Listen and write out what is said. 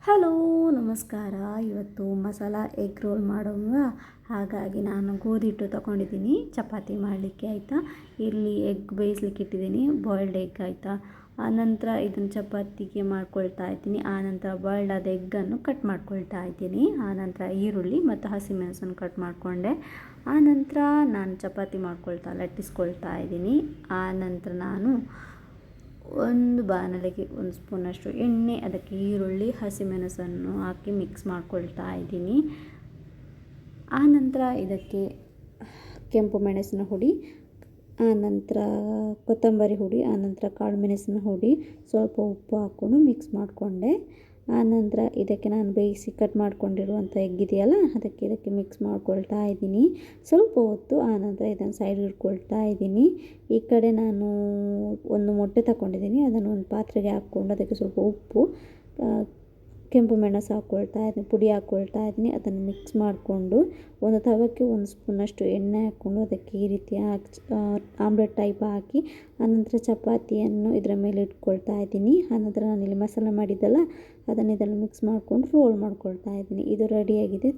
Hello ನಮಸ್ಕಾರ. ಇವತ್ತು masala egg roll ಮಾಡೋಣ. ಹಾಗಾಗಿ ನಾನು ಗೋಧಿ ಹಿಟ್ಟು ತೊಗೊಂಡಿದ್ದೀನಿ ಚಪಾತಿ ಮಾಡಲಿಕ್ಕೆ, ಆಯಿತಾ. ಇಲ್ಲಿ ಎಗ್ ಬೇಯಿಸ್ಲಿಕ್ಕೆ ಇಟ್ಟಿದ್ದೀನಿ, ಬಾಯ್ಲ್ಡ್ ಎಗ್, ಆಯಿತಾ. ಆನಂತರ ಇದನ್ನು ಚಪಾತಿಗೆ ಮಾಡ್ಕೊಳ್ತಾ ಇದ್ದೀನಿ. ಆನಂತರ ಬಾಯ್ಲ್ಡ್ ಆದ ಎಗ್ಗನ್ನು ಕಟ್ ಮಾಡ್ಕೊಳ್ತಾ ಇದ್ದೀನಿ. ಆನಂತರ ಈರುಳ್ಳಿ ಮತ್ತು ಹಸಿಮೆಣಸನ್ನು ಕಟ್ ಮಾಡಿಕೊಂಡೆ. ಆನಂತರ ನಾನು ಚಪಾತಿ ಲಟ್ಟಿಸ್ಕೊಳ್ತಾ ಇದ್ದೀನಿ. ಆನಂತರ ನಾನು ಒಂದು ಬಾಣಲೆಗೆ ಒಂದು ಸ್ಪೂನಷ್ಟು ಎಣ್ಣೆ, ಅದಕ್ಕೆ ಈರುಳ್ಳಿ ಹಸಿಮೆಣಸನ್ನು ಹಾಕಿ ಮಿಕ್ಸ್ ಮಾಡ್ಕೊಳ್ತಾ ಇದ್ದೀನಿ. ಆನಂತರ ಇದಕ್ಕೆ ಕೆಂಪು ಮೆಣಸಿನ ಹುಡಿ, ಆನಂತರ ಕೊತ್ತಂಬರಿ ಹುಡಿ, ಆನಂತರ ಕಾಳು ಮೆಣಸಿನ ಹುಡಿ, ಸ್ವಲ್ಪ ಉಪ್ಪು ಹಾಕ್ಕೊಂಡು ಮಿಕ್ಸ್ ಮಾಡಿಕೊಂಡೆ. ಆನಂತರ ಇದಕ್ಕೆ ನಾನು ಬೇಯಿಸಿ ಕಟ್ ಮಾಡ್ಕೊಂಡಿರುವಂಥ ಎಗ್ ಇದೆಯಲ್ಲ, ಇದಕ್ಕೆ ಮಿಕ್ಸ್ ಮಾಡ್ಕೊಳ್ತಾ ಇದ್ದೀನಿ ಸ್ವಲ್ಪ ಹೊತ್ತು. ಆನಂತರ ಇದನ್ನು ಸೈಡ್ ಇಟ್ಕೊಳ್ತಾ ಇದ್ದೀನಿ. ಈ ಕಡೆ ನಾನು ಒಂದು ಮೊಟ್ಟೆ ತಗೊಂಡಿದ್ದೀನಿ, ಅದನ್ನು ಒಂದು ಪಾತ್ರೆಗೆ ಹಾಕ್ಕೊಂಡು ಅದಕ್ಕೆ ಸ್ವಲ್ಪ ಉಪ್ಪು, ಕೆಂಪು ಮೆಣಸು ಪುಡಿ ಹಾಕ್ಕೊಳ್ತಾ ಇದ್ದೀನಿ. ಅದನ್ನು ಮಿಕ್ಸ್ ಮಾಡಿಕೊಂಡು ಒಂದು ತವಕ್ಕೆ ಒಂದು ಸ್ಪೂನಷ್ಟು ಎಣ್ಣೆ ಹಾಕ್ಕೊಂಡು ಅದಕ್ಕೆ ಈ ರೀತಿ ಆಮ್ಲೆಟ್ ಟೈಪ್ ಹಾಕಿ, ಆನಂತರ ಚಪಾತಿಯನ್ನು ಇದರ ಮೇಲೆ ಇಟ್ಕೊಳ್ತಾ ಇದ್ದೀನಿ. ಆನಂತರ ನಾನಿಲ್ಲಿ ಮಸಾಲೆ ಮಾಡಿದ್ದಲ್ಲ, ಇದನ್ನು ಮಿಕ್ಸ್ ಮಾಡಿಕೊಂಡು ರೋಲ್ ಮಾಡ್ಕೊಳ್ತಾ ಇದ್ದೀನಿ. ಇದು ರೆಡಿಯಾಗಿದೆ.